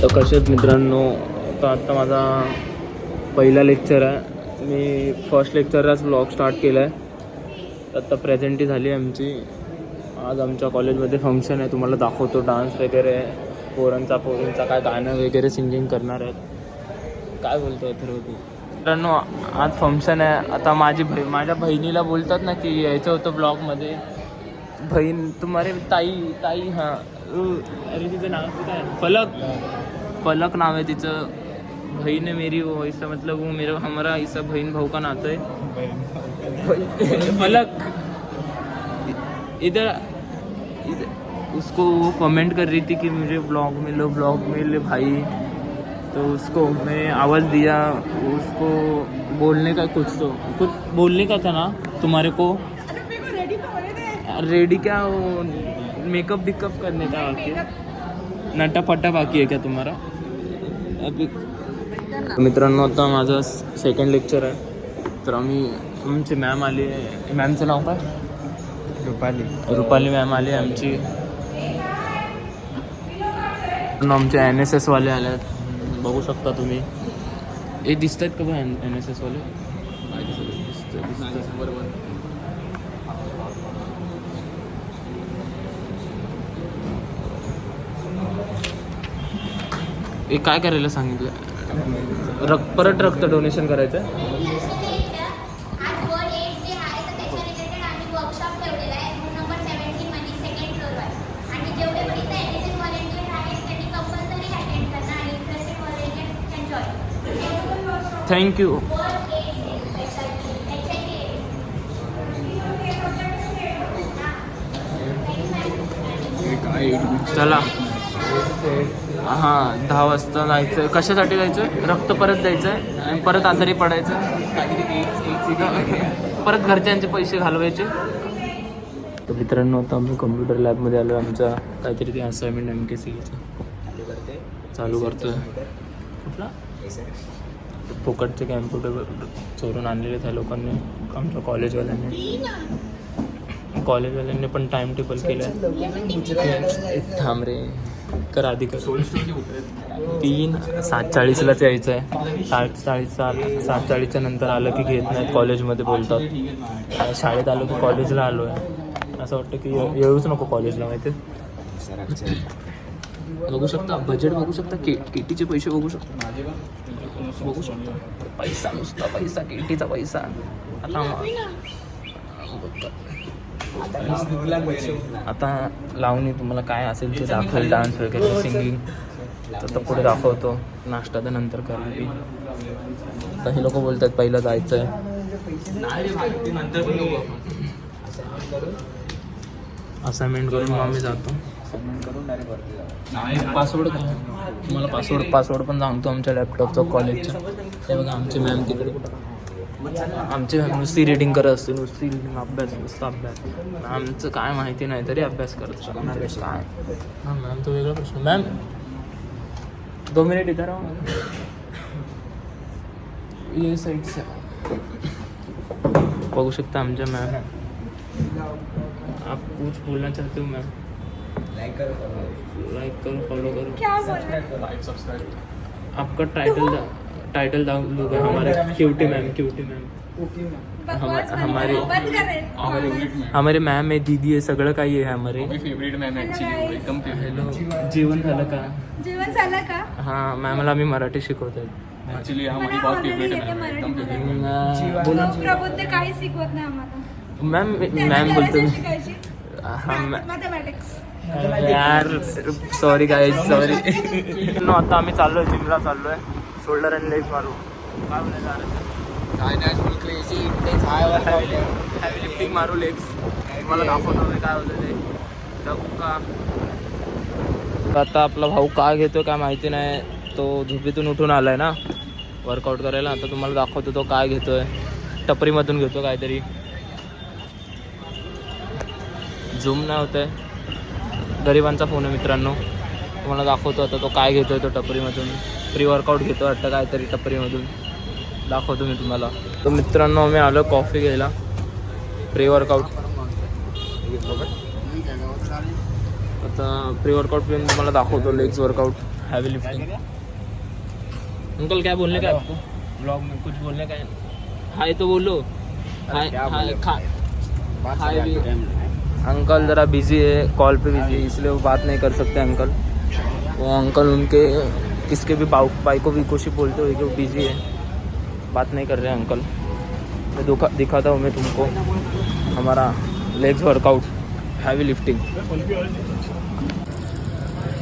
तर कसे आहेत मित्रांनो, तर आत्ता माझा पहिला लेक्चर आहे. मी फर्स्ट लेक्चरलाच ब्लॉग स्टार्ट केला आहे. आत्ता प्रेझेंटी झाली आमची. आज आमच्या कॉलेजमध्ये फंक्शन आहे, तुम्हाला दाखवतो. डान्स वगैरे, पोरांचा काय गाणं वगैरे सिंगिंग करणार आहेत. काय बोलतो अथर्व तू? मित्रांनो आज फंक्शन आहे. आता माझ्या बहिणीला बोलतात ना की यायचं होतं ब्लॉगमध्ये. बहीण तुम्हारे ताई हां, अरे तिचं नाव काय? फलक नाव है तिचं. बहन है मेरी, वो इसका मतलब वो मेरा हमारा इसका बहन भाऊ का नाता है. फलक इधर उसको वो कमेंट कर रही थी कि मुझे ब्लॉग में ले भाई. तो उसको मैं आवाज़ दिया, उसको बोलने का कुछ बोलने का था ना तुम्हारे को. रेडी क्या, वो मेकअप बिकअप करने का बाकी है, नटाफटा बाकी आहे क्या तुम्हाला अभी? मित्रांनो आता माझं सेकंड लेक्चर आहे. तर आमची मॅम आली आहे. मॅमचं नाव काय? रुपाली मॅम आली आहे आमची. आमचे NSS वाले आले आहेत, बघू शकता तुम्ही. हे दिसत आहेत का बघा NSS वाले? हे काय करायला सांगितलं? परत रक्त डोनेशन करायचं आहे. थँक्यू. चला हां 10 वाजता जायचं. कशासाठी जायचं? रक्त परत द्यायचं आहे आणि परत आजारी पडायचं, परत घरच्यांचे पैसे घालवायचे. तर मित्रांनो आता आम्ही कम्प्युटर लॅबमध्ये आलो. आमचा काहीतरी ते असाइनमेंट MKCचं चालू करतो आहे. कुठला फुकटचे कॅम्प्युटर चोरून आणलेले त्या लोकांनी, आमच्या कॉलेजवाल्यांनी पण टाईम टेबल केलं आहे. थांब रे कर आधी कर. 3:47लाच यायचं आहे. 7:40च्या नंतर आलं की घेत नाहीत, कॉलेजमध्ये बोलतात. शाळेत आलो की कॉलेजला आलो आहे असं वाटतं की येऊच नको कॉलेजला. माहिती बघू शकता बजेट, बघू शकता केटीचे पैसे बघू शकता. पैसा नुसता पैसा, केटीचा पैसा. आता लावणी तुम्हाला काय असेल ते दाखवेल, डान्स वगैरे सिंगिंग तर पुढे दाखवतो. नाश्ता तर नंतर करा. आता हे लोक बोलतात पहिलं जायचं आहे. असाइनमेंट करून मग आम्ही जातो. पासवर्ड काय तुम्हाला? पासवर्ड पण सांगतो आमच्या लॅपटॉपचा कॉलेजचा. ते बघा आमची मॅम तिकडे. आमची नुसती रिडिंग करत असते, नुसती रिडिंग, नुसता अभ्यास. आमचं काय माहिती नाही तरी अभ्यास करत असतो. काय हां मॅम तो वेगळा प्रश्न. मॅम 2 मिनिट इधर आओ. ये साईड से बघू शकता आमच्या मॅम. आप कुछ बोलना चाहते हो मैम? लाइक करो फॉलो करो. क्या आपका टाइटल डाउनलोड है हमारे. क्यूटी मैम हमारे मैम है, दीदी आहे, सगळं काही आहे. हमारे फेवरेट मॅम ॲक्च्युली. एकदम हॅलो. जेवण झालं का? हां मॅमला आम्ही मराठी शिकवतो ॲक्च्युली. हमारी बहुत फेवरेट है एकदम फेवरेट. काही शिकवत नाही आम्हाला मॅम बोलतो. यार सॉरी गाईज, सॉरी. आता आम्ही चाललोय जिमला, चाललोय शोल्डर अँड लेग्स मारू. काय हॅवी लिफ्टिंग मारू लेग्स. तुम्हाला दाखवतो मी काय होतं ते. आता आपला भाऊ काय घेतो काय माहिती नाही. तो झोपेतून उठून आलाय ना वर्कआउट करायला. आता तुम्हाला दाखवतो तो काय घेतोय. टपरीमधून घेतो काहीतरी. झूम नाही होत आहे, गरिबांचा फोन आहे मित्रांनो. तुम्हाला दाखवतो आता तो काय घेतोय. तो टपरीमधून प्री वर्कआउट घेतो वाटतं काहीतरी टपरीमधून. दाखवतो मी तुम्हाला. तर मित्रांनो मी आलो कॉफी घ्यायला. प्री वर्कआउट आता प्री वर्कआउट पिऊन तुम्हाला दाखवतो. Legs workout heavy lifting. Uncle क्या बोलने का है आपको ब्लॉग में, कुछ बोलने का है? हाय तो बोलो। हाय हाय हाय भी। अंकल ज़रा बिजी है, कॉल पे बिजी है, इसलिए वो बात नहीं कर सकते अंकल। वो अंकल उनके किसके भी बाइको भी कुछ बोलते हुए कि वो बिजी है, बात नहीं कर रहे हैं अंकल। मैं दिखाता हूँ मैं तुमको हमारा legs workout, heavy lifting,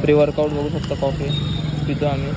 pre workout बघू शकता, कॉफी पितो आम्ही।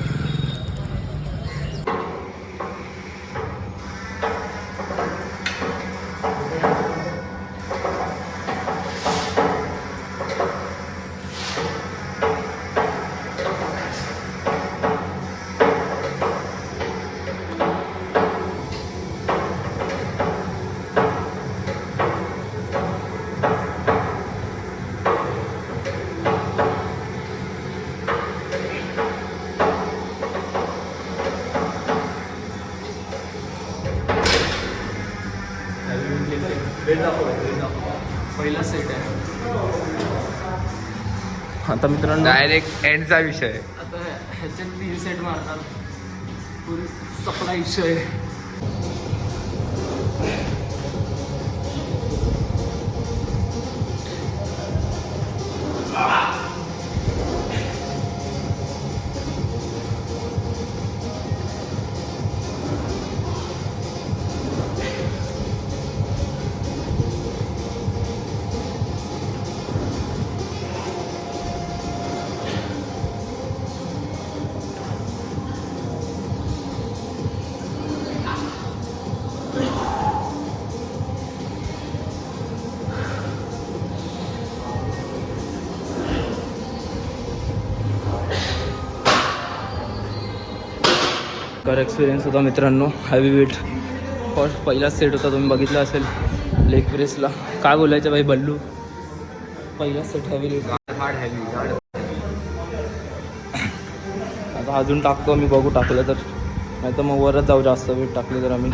पहिला सेट आहे आता मित्रांनो, डायरेक्ट एंडचा विषय. आता ह्याच्यात 3 सेट मारणार, फुल सपला विषय. कर एक्सपिरियन्स होता मित्रांनो, हॅवी वेट. फर्स्ट पहिला सेट होता, तुम्ही बघितला असेल लेग प्रेसला. काय बोलायचं भाई बल्लू, पहिला सेट हॅवी वेट. आता अजून टाकतो आम्ही, बघू टाकलं तर, नाही तर मग वरच जाऊ जास्त वेट टाकले तर आम्ही.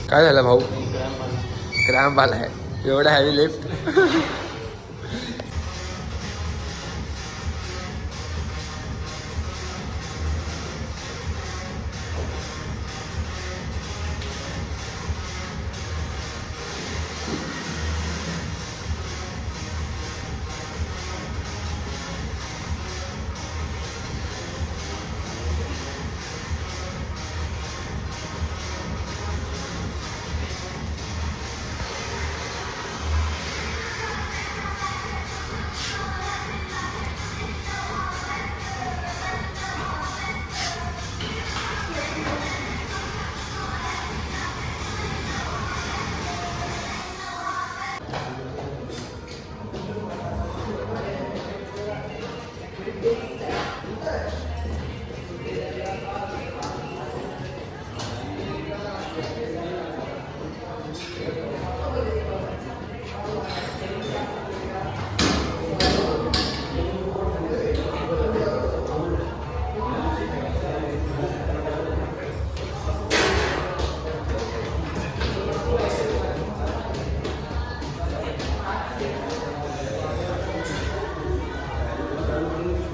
काय झालं भाऊ? क्रॅम्प आलाय, एवढा हॅवी लिफ्ट.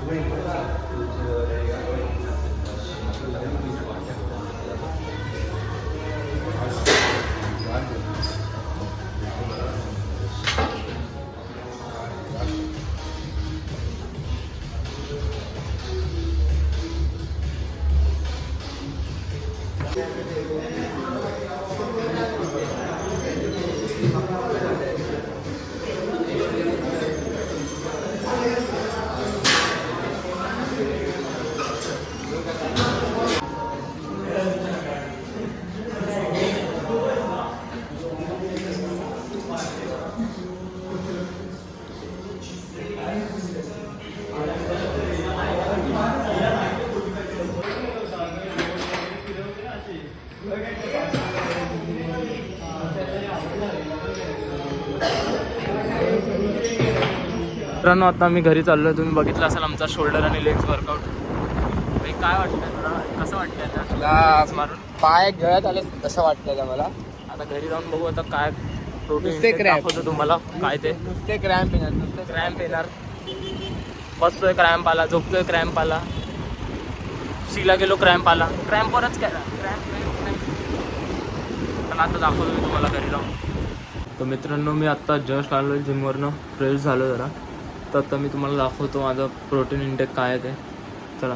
Wait. मित्रांनो आता मी घरी चाललो आहे. तुम्ही बघितलं असेल आमचा शोल्डर आणि लेग्स वर्कआउट. काय वाटतंय तुला, कसं वाटतंय आता मारून पाय गळ्यात आले असं वाटतंय मला. आता घरी जाऊन बघू आता काय प्रोटीन नुसते क्रॅम्प. दाखवतो तुम्हाला काय ते. नुसते क्रॅम्प येणार, नुसते क्रॅम्प येणार. बसतोय क्रॅम्प आला, झोपतोय क्रॅम्प आला, शीला गेलो क्रॅम्प आला, क्रॅम्पवरच काय क्रॅम्प. पण आता दाखवतो मी तुम्हाला घरी जाऊन. तर मित्रांनो मी आत्ता जस्ट आलो जिमवरनं, फ्रेश झालो जरा. तर आता मी तुम्हाला दाखवतो माझं प्रोटीन इंटेक काय आहे ते. चला.